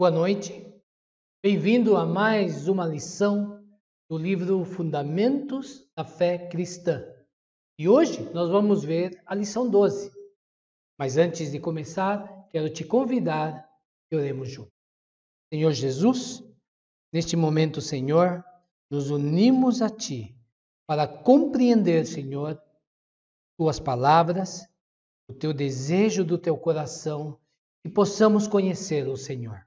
Boa noite, bem-vindo a mais uma lição do livro Fundamentos da Fé Cristã. E hoje nós vamos ver a lição 12. Mas antes de começar, quero te convidar que oremos juntos. Senhor Jesus, neste momento, Senhor, nos unimos a Ti para compreender, Senhor, Tuas palavras, o Teu desejo do Teu coração e possamos conhecê-lo, Senhor.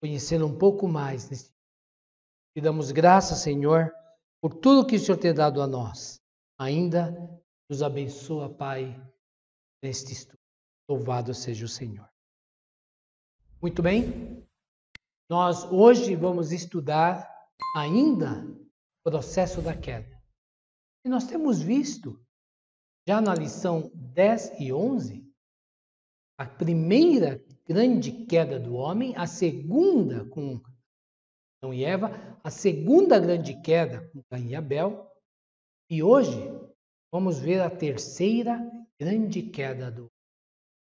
Conhecê-lo um pouco mais. Te damos graças, Senhor, por tudo que o Senhor tem dado a nós. Ainda nos abençoa, Pai, neste estudo. Louvado seja o Senhor. Muito bem, nós hoje vamos estudar ainda o processo da queda. E nós temos visto, já na lição 10 e 11, a primeira grande queda do homem, a segunda com Adão e Eva, a segunda grande queda com Caim e Abel, e hoje vamos ver a terceira grande queda do homem.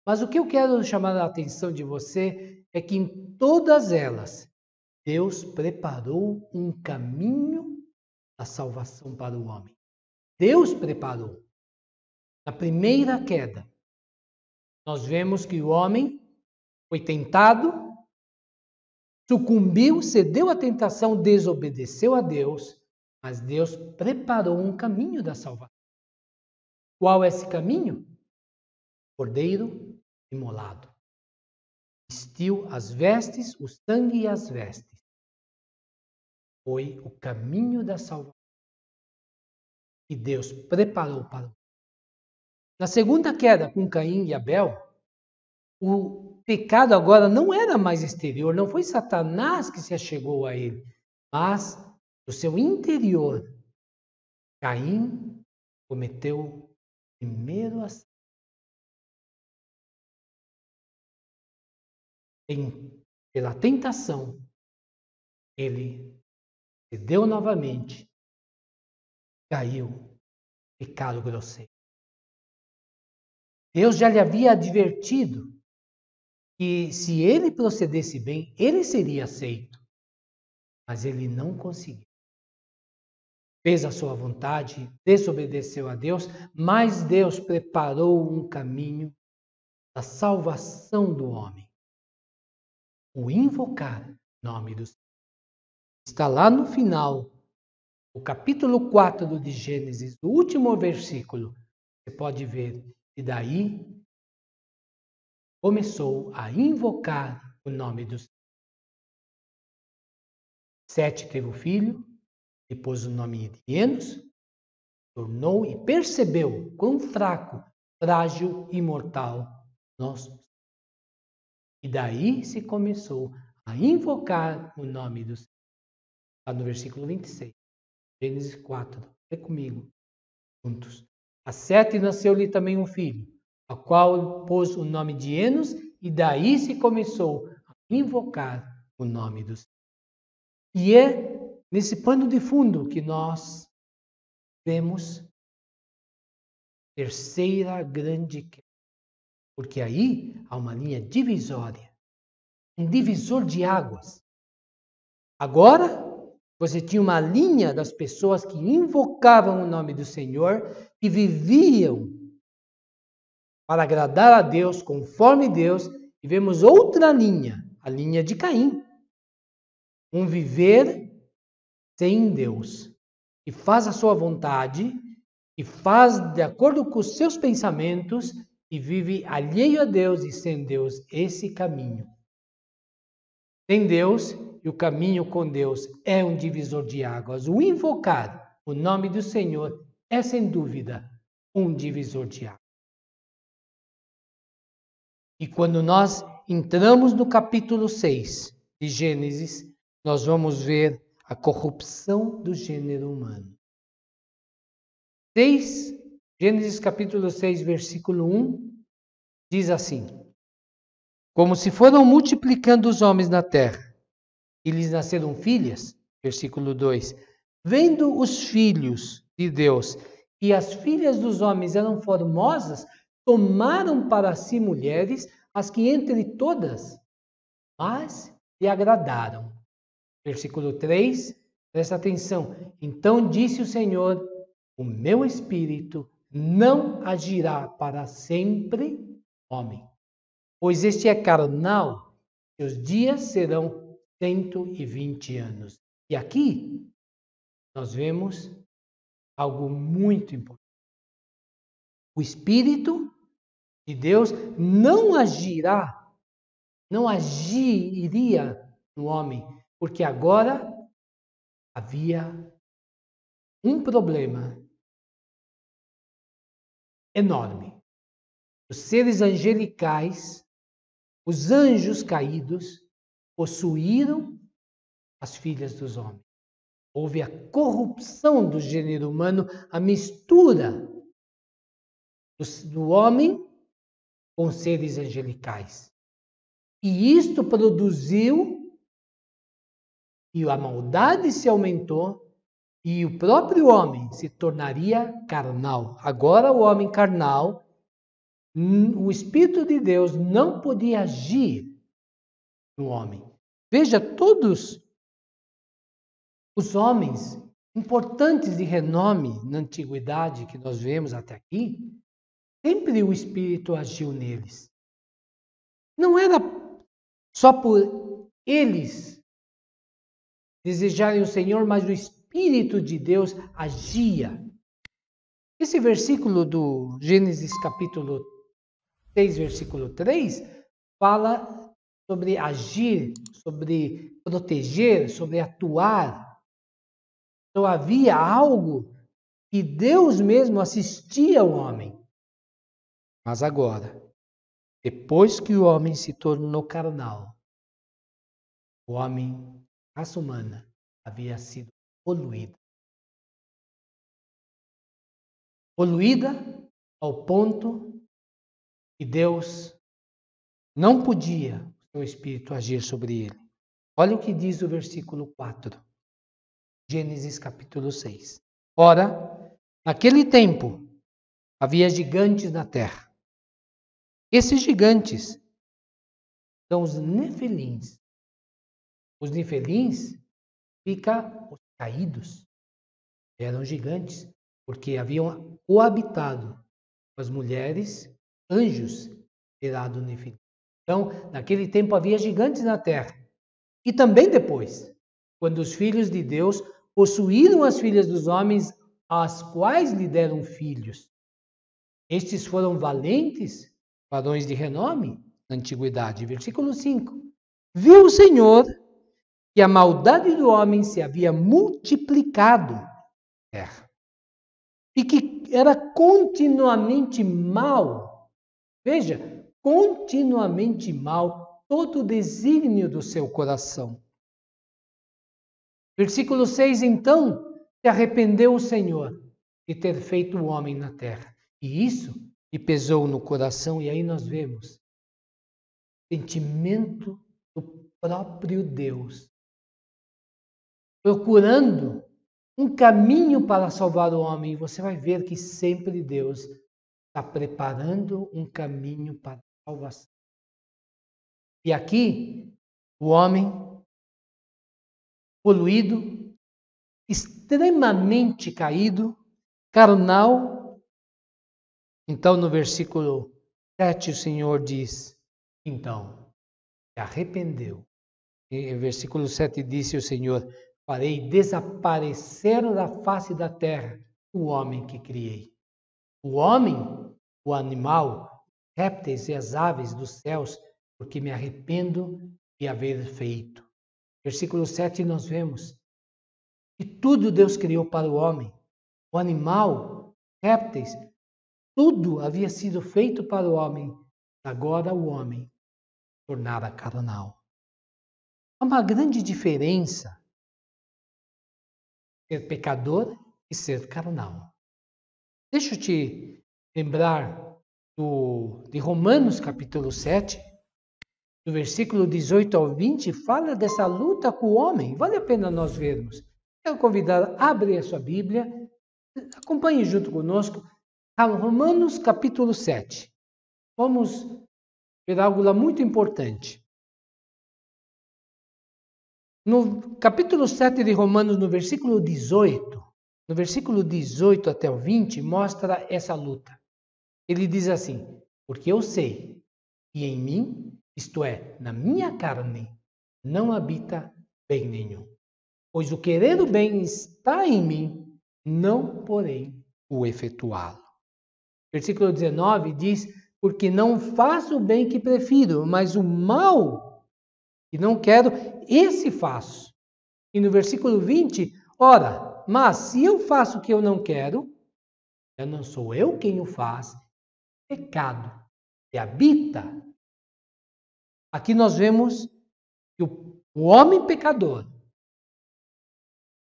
Mas o que eu quero chamar a atenção de você é que em todas elas, Deus preparou um caminho da salvação para o homem. Deus preparou. Na primeira queda, nós vemos que o homem foi tentado, sucumbiu, cedeu à tentação, desobedeceu a Deus, mas Deus preparou um caminho da salvação. Qual é esse caminho? Cordeiro imolado. Vestiu as vestes, o sangue e as vestes. Foi o caminho da salvação que Deus preparou para o homem. Na segunda queda com Caim e Abel, o pecado agora não era mais exterior, não foi Satanás que se achegou a ele, mas no seu interior, Caim cometeu o primeiro assassinato. Pela tentação, ele cedeu novamente, caiu, pecado grosseiro. Deus já lhe havia advertido que se ele procedesse bem, ele seria aceito. Mas ele não conseguiu. Fez a sua vontade, desobedeceu a Deus, mas Deus preparou um caminho da salvação do homem. O invocar o nome do Senhor. Está lá no final, o capítulo 4 de Gênesis, o último versículo. Você pode ver. E daí começou a invocar o nome do Senhor. Sete teve o filho, depois o nome de Enos, tornou e percebeu quão fraco, frágil e mortal nós somos. E daí se começou a invocar o nome do Senhor. Está no versículo 26, Gênesis 4. Vê comigo, juntos. A Sete nasceu-lhe também um filho, a qual pôs o nome de Enos, e daí se começou a invocar o nome do Senhor. E é nesse pano de fundo que nós vemos a terceira grande queda. Porque aí há uma linha divisória, um divisor de águas. Agora, você tinha uma linha das pessoas que invocavam o nome do Senhor e viviam para agradar a Deus, conforme Deus, e vemos outra linha, a linha de Caim. Um viver sem Deus, que faz a sua vontade, que faz de acordo com os seus pensamentos e vive alheio a Deus e sem Deus, esse caminho. Sem Deus e o caminho com Deus é um divisor de águas. O invocar o nome do Senhor é, sem dúvida, um divisor de águas. E quando nós entramos no capítulo 6 de Gênesis, nós vamos ver a corrupção do gênero humano. Gênesis capítulo 6, versículo 1, diz assim: como se foram multiplicando os homens na terra, e lhes nasceram filhas, versículo 2, vendo os filhos de Deus e as filhas dos homens eram formosas, tomaram para si mulheres, as que entre todas mais lhe agradaram. Versículo 3, presta atenção. Então disse o Senhor, o meu espírito não agirá para sempre, homem, pois este é carnal, seus dias serão 120 anos. E aqui nós vemos algo muito importante. O Espírito de Deus não agiria no homem, porque agora havia um problema enorme. Os seres angelicais, os anjos caídos, possuíram as filhas dos homens. Houve a corrupção do gênero humano, a mistura do homem com seres angelicais. E isto produziu, e a maldade se aumentou, e o próprio homem se tornaria carnal. Agora o homem carnal, o Espírito de Deus não podia agir no homem. Veja, todos os homens importantes de renome na antiguidade que nós vemos até aqui, sempre o Espírito agiu neles. Não era só por eles desejarem o Senhor, mas o Espírito de Deus agia. Esse versículo do Gênesis capítulo 6, versículo 3, fala sobre agir, sobre proteger, sobre atuar. Então havia algo que Deus mesmo assistia ao homem. Mas agora, depois que o homem se tornou carnal, o homem, a raça humana, havia sido poluída. Poluída ao ponto que Deus não podia, o seu Espírito, agir sobre ele. Olha o que diz o versículo 4, Gênesis capítulo 6. Ora, naquele tempo, havia gigantes na terra. Esses gigantes são os nefelins. Os nefelins significa os caídos. Eram gigantes, porque haviam coabitado com as mulheres, anjos, gerado nefilim. Então, naquele tempo havia gigantes na terra. E também depois, quando os filhos de Deus possuíram as filhas dos homens, às quais lhe deram filhos. Estes foram valentes, varões de renome, na antiguidade. Versículo 5. Viu o Senhor que a maldade do homem se havia multiplicado na terra e que era continuamente mal. Veja, continuamente mal todo o desígnio do seu coração. Versículo 6, então, se arrependeu o Senhor de ter feito o homem na terra. E isso lhe pesou no coração, e aí nós vemos o sentimento do próprio Deus, procurando um caminho para salvar o homem. E você vai ver que sempre Deus está preparando um caminho para a salvação. E aqui, o homem poluído, extremamente caído, carnal. Então, no versículo 7, o Senhor diz, então, se arrependeu. E no versículo 7 disse o Senhor, farei desaparecer da face da terra o homem que criei. O homem, o animal, répteis e as aves dos céus, porque me arrependo de haver feito. Versículo 7 nós vemos que tudo Deus criou para o homem. O animal, répteis, tudo havia sido feito para o homem. Agora o homem tornara carnal. Há uma grande diferença ser pecador e ser carnal. Deixa eu te lembrar de Romanos capítulo 7, do versículo 18 ao 20, fala dessa luta com o homem. Vale a pena nós vermos. Quero convidar, abre a sua Bíblia, acompanhe junto conosco, Romanos capítulo 7. Vamos ver algo lá muito importante. No capítulo 7 de Romanos, no versículo 18 até o 20, mostra essa luta. Ele diz assim: porque eu sei que em mim, isto é, na minha carne, não habita bem nenhum. Pois o querer o bem está em mim, não porém o efetuá-lo. Versículo 19 diz: porque não faço o bem que prefiro, mas o mal que não quero, esse faço. E no versículo 20, ora, mas se eu faço o que eu não quero, já não sou eu quem o faz, pecado que habita. Aqui nós vemos que o homem pecador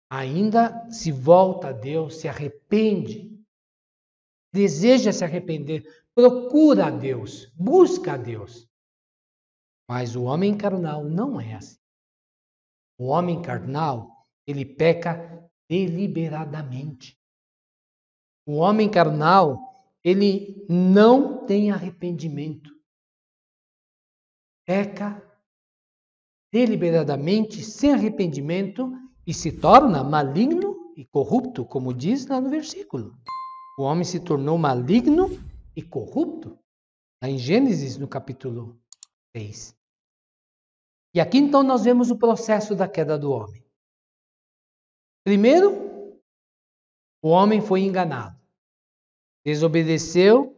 ainda se volta a Deus, se arrepende, deseja se arrepender, procura a Deus, busca a Deus. Mas o homem carnal não é assim. O homem carnal, ele peca deliberadamente. O homem carnal, ele não tem arrependimento. Peca deliberadamente, sem arrependimento, e se torna maligno e corrupto, como diz lá no versículo. O homem se tornou maligno e corrupto, lá em Gênesis, no capítulo 6. E aqui então nós vemos o processo da queda do homem. Primeiro, o homem foi enganado, desobedeceu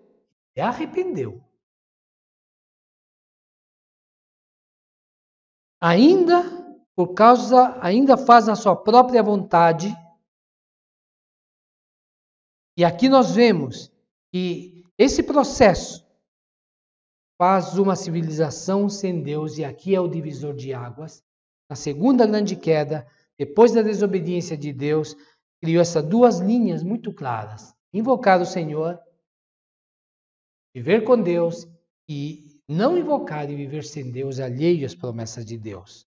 e arrependeu. Ainda faz a sua própria vontade. E aqui nós vemos que esse processo faz uma civilização sem Deus, e aqui é o divisor de águas. Na segunda grande queda, depois da desobediência de Deus, criou essas duas linhas muito claras: invocar o Senhor, viver com Deus, e não invocar e viver sem Deus, alheio às promessas de Deus.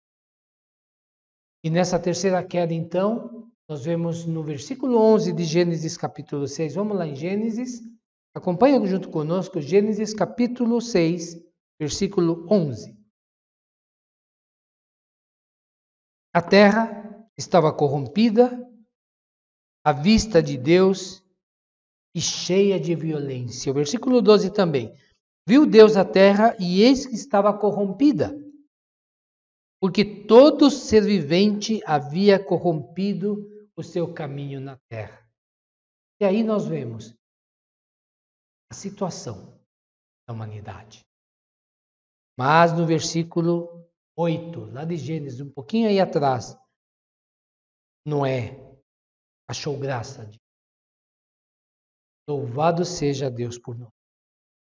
E nessa terceira queda, então, nós vemos no versículo 11 de Gênesis capítulo 6. Vamos lá em Gênesis. Acompanha junto conosco Gênesis capítulo 6, versículo 11. A terra estava corrompida à vista de Deus e cheia de violência. O versículo 12 também. Viu Deus a terra e eis que estava corrompida, porque todo ser vivente havia corrompido o seu caminho na terra. E aí nós vemos a situação da humanidade. Mas no versículo 8, lá de Gênesis, um pouquinho aí atrás, Noé achou graça. Louvado seja Deus por nós.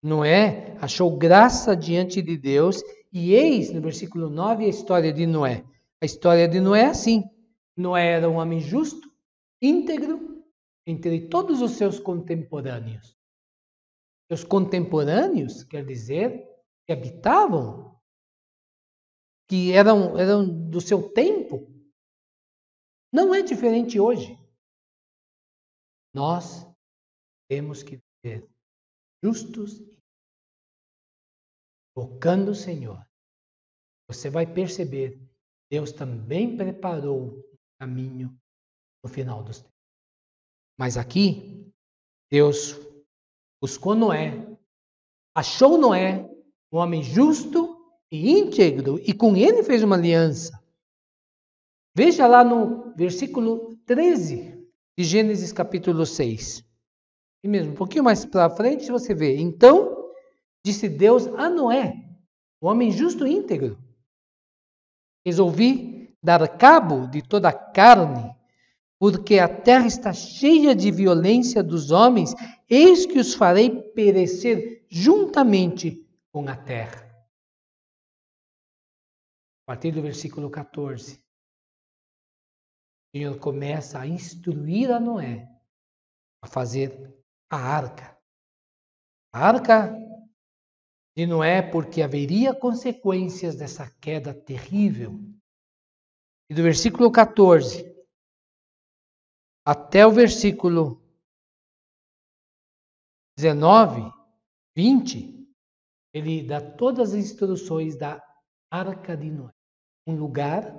Noé achou graça diante de Deus, e eis no versículo 9 a história de Noé. A história de Noé é assim: Noé era um homem justo, íntegro, entre todos os seus contemporâneos. Seus contemporâneos quer dizer que habitavam, que eram do seu tempo. Não é diferente hoje. Nós temos que ser justos, invocando o Senhor. Você vai perceber, Deus também preparou o caminho no final dos tempos. Mas aqui, Deus buscou Noé, achou Noé, um homem justo e íntegro, e com ele fez uma aliança. Veja lá no versículo 13 de Gênesis capítulo 6. E mesmo um pouquinho mais para frente você vê. Então, disse Deus a Noé, um homem justo e íntegro: resolvi dar cabo de toda a carne, porque a terra está cheia de violência dos homens, eis que os farei perecer juntamente com a terra. A partir do versículo 14, o Senhor começa a instruir a Noé a fazer a arca. A arca de Noé, porque haveria consequências dessa queda terrível. E do versículo 14 até o versículo 19, 20, ele dá todas as instruções da arca de Noé. Um lugar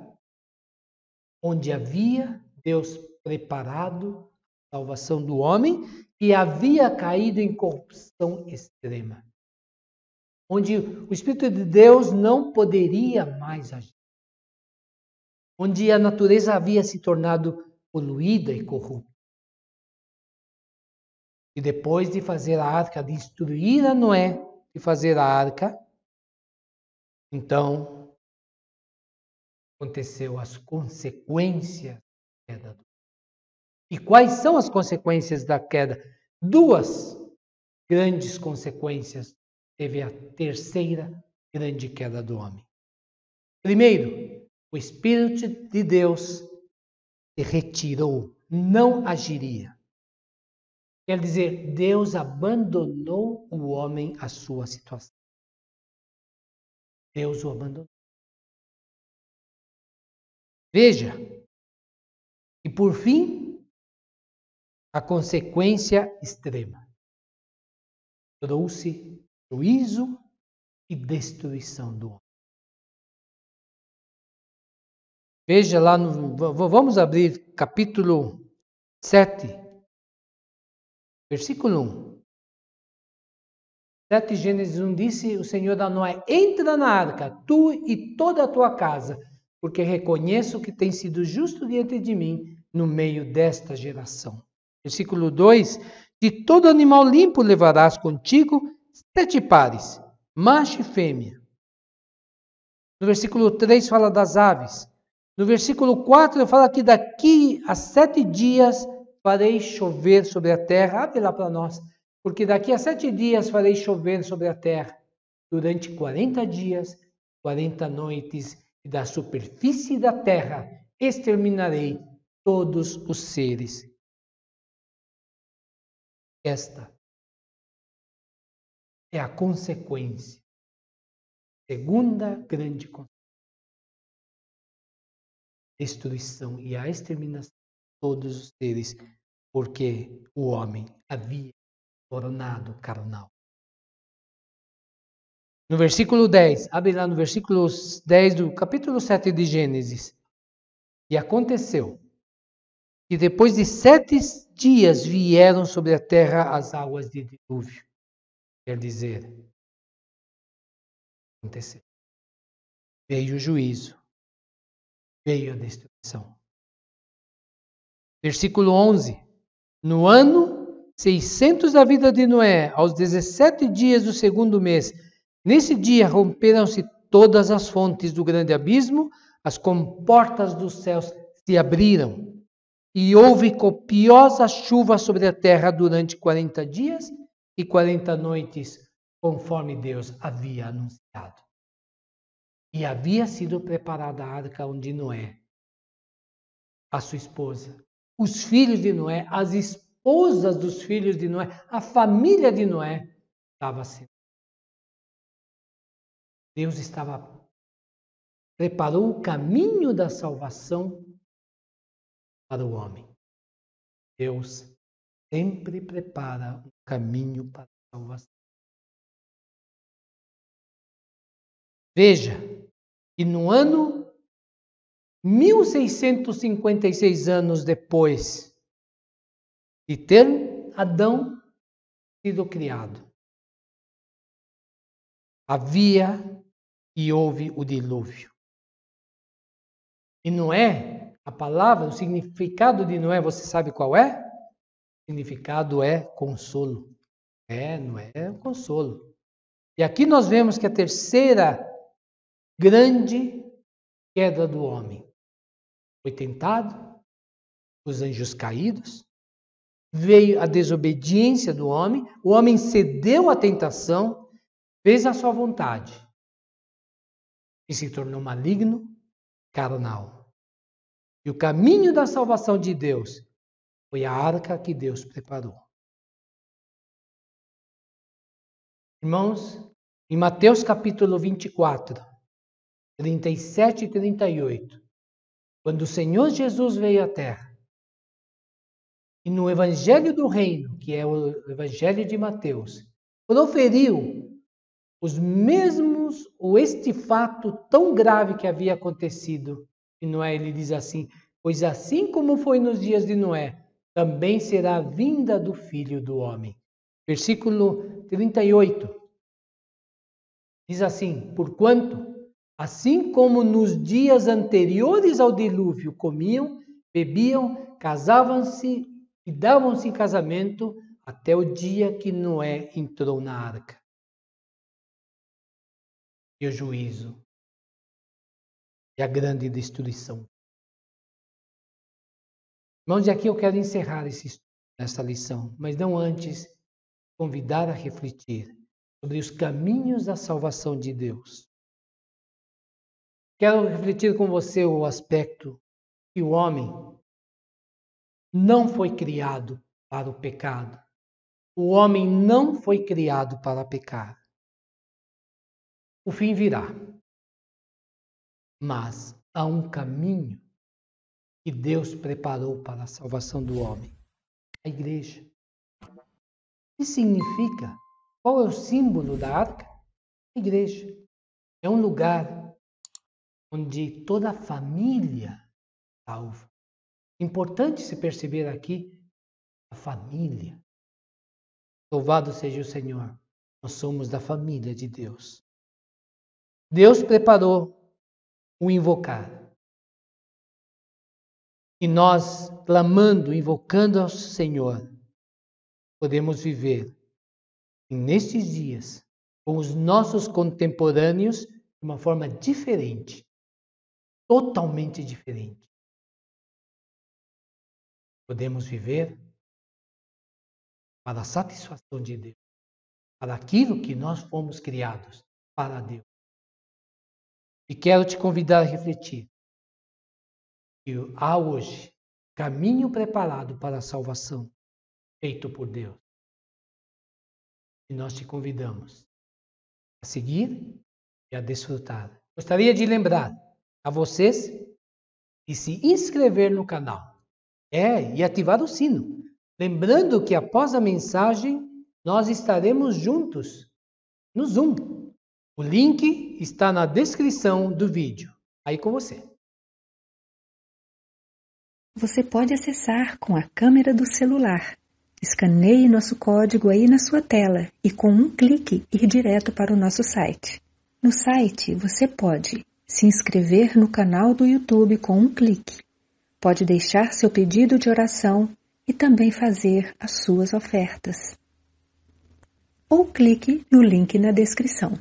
onde havia Deus preparado a salvação do homem que havia caído em corrupção extrema. Onde o Espírito de Deus não poderia mais agir. Onde a natureza havia se tornado poluída e corrupta. E depois de fazer a arca, de instruir a Noé de fazer a arca, então aconteceu as consequências da queda. E quais são as consequências da queda? Duas grandes consequências teve a terceira grande queda do homem. Primeiro, o Espírito de Deus se retirou, não agiria. Quer dizer, Deus abandonou o homem à sua situação. Deus o abandonou. Veja, e por fim, a consequência extrema. Trouxe juízo e destruição do homem. Veja lá, vamos abrir capítulo 7, versículo 1. 7 Gênesis 1 disse o Senhor a Noé: entra na arca, tu e toda a tua casa, porque reconheço que tens sido justo diante de mim no meio desta geração. Versículo 2: de todo animal limpo levarás contigo 7 pares, macho e fêmea. No versículo 3 fala das aves. No versículo 4 fala que daqui a 7 dias farei chover sobre a terra. Abre lá para nós. Porque daqui a 7 dias farei chover sobre a terra. Durante 40 dias, 40 noites, e da superfície da terra exterminarei todos os seres. Esta é a consequência. Segunda grande consequência. Destruição e a exterminação de todos os seres, porque o homem havia tornado carnal. No versículo 10, abre lá no versículo 10 do capítulo 7 de Gênesis. E aconteceu que depois de 7 dias vieram sobre a terra as águas de dilúvio. Quer dizer, aconteceu. Veio o juízo. Veio a destruição. Versículo 11. No ano 600 da vida de Noé, aos 17 dias do segundo mês, nesse dia romperam-se todas as fontes do grande abismo, as comportas dos céus se abriram, e houve copiosa chuva sobre a terra durante 40 dias e 40 noites, conforme Deus havia anunciado. E havia sido preparada a arca onde Noé, a sua esposa, os filhos de Noé, as esposas dos filhos de Noé, a família de Noé estava assim. Deus preparou o caminho da salvação para o homem. Deus sempre prepara um caminho para a salvação. Veja, que no ano 1656 anos depois de ter Adão sido criado, havia e houve o dilúvio. E Noé, a palavra, o significado de Noé, você sabe qual é? O significado é consolo. Noé é um consolo. E aqui nós vemos que a terceira grande queda do homem foi tentado, os anjos caídos, veio a desobediência do homem, o homem cedeu à tentação, fez a sua vontade e se tornou maligno, carnal. E o caminho da salvação de Deus foi a arca que Deus preparou. Irmãos, em Mateus capítulo 24, 37 e 38, quando o Senhor Jesus veio à terra, e no Evangelho do Reino, que é o Evangelho de Mateus, proferiu este fato tão grave que havia acontecido. E Noé, ele diz assim: pois assim como foi nos dias de Noé, também será a vinda do Filho do Homem. Versículo 38. Diz assim: porquanto, assim como nos dias anteriores ao dilúvio comiam, bebiam, casavam-se e davam-se em casamento, até o dia que Noé entrou na arca. E o juízo e a grande destruição. Irmãos, e aqui eu quero encerrar essa lição, mas não antes convidar a refletir sobre os caminhos da salvação de Deus. Quero refletir com você o aspecto que o homem não foi criado para o pecado. O homem não foi criado para pecar. O fim virá. Mas há um caminho que Deus preparou para a salvação do homem. A igreja. O que significa? Qual é o símbolo da arca? A igreja. É um lugar onde toda a família salva. Importante se perceber aqui a família. Louvado seja o Senhor. Nós somos da família de Deus. Deus preparou o invocar. E nós, clamando, invocando ao Senhor, podemos viver nestes dias com os nossos contemporâneos de uma forma diferente. Totalmente diferente. Podemos viver para a satisfação de Deus, para aquilo que nós fomos criados, para Deus. E quero te convidar a refletir que há hoje caminho preparado para a salvação, feito por Deus. E nós te convidamos a seguir e a desfrutar. Gostaria de lembrar a vocês de se inscrever no canal e ativar o sino. Lembrando que após a mensagem, nós estaremos juntos no Zoom. O link está na descrição do vídeo. Aí com você. Você pode acessar com a câmera do celular. Escaneie nosso código aí na sua tela e com um clique ir direto para o nosso site. No site você pode se inscrever no canal do YouTube com um clique. Pode deixar seu pedido de oração e também fazer as suas ofertas. Ou clique no link na descrição.